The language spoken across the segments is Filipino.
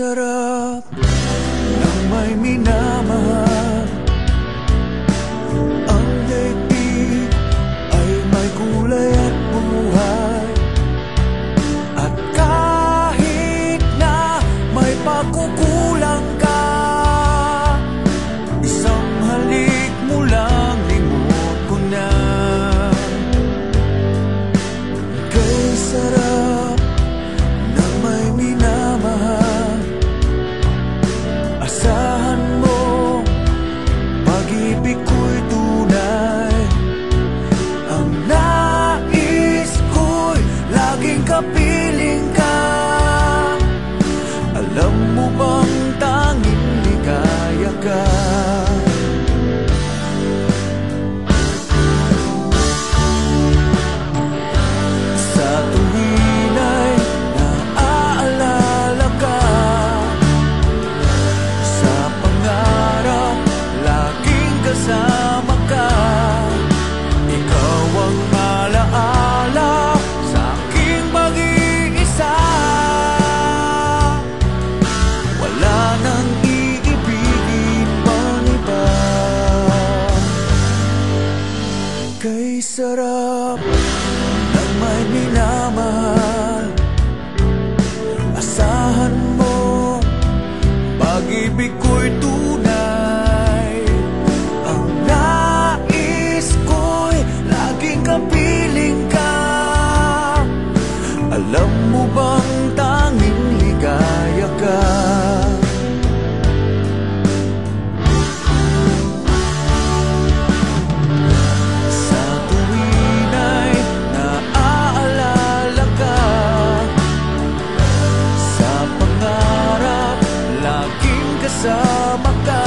sarap ng may minamahal. Ang daigdig ay may kulay at buhay. At kahit na may pagkukulang ka, isang halik mo lang limot ko na. Kay sarap ng may minamahal. Asahan mo, pag-ibig ko'y tunay. Ang nais ko'y laging kapiling ka. Alam mo bang tanging ligaya ka? Sa tuwin ay naaalala ka. Sa pangarap, laging kasama ka. Ikaw ang alaala sa aking mag-iisa. Wala nang iibigin pang iba. Kay sarap ng may minamahal. Asahan mo, pag-ibig ko'y tunay. Ang nais ko'y laging kapiling ka. Alam mo bang tanging ligaya ka? Sa tuwin ay naaalala ka. Sa pangarap, laging kasama ka.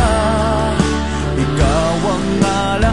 Ikaw ang alaala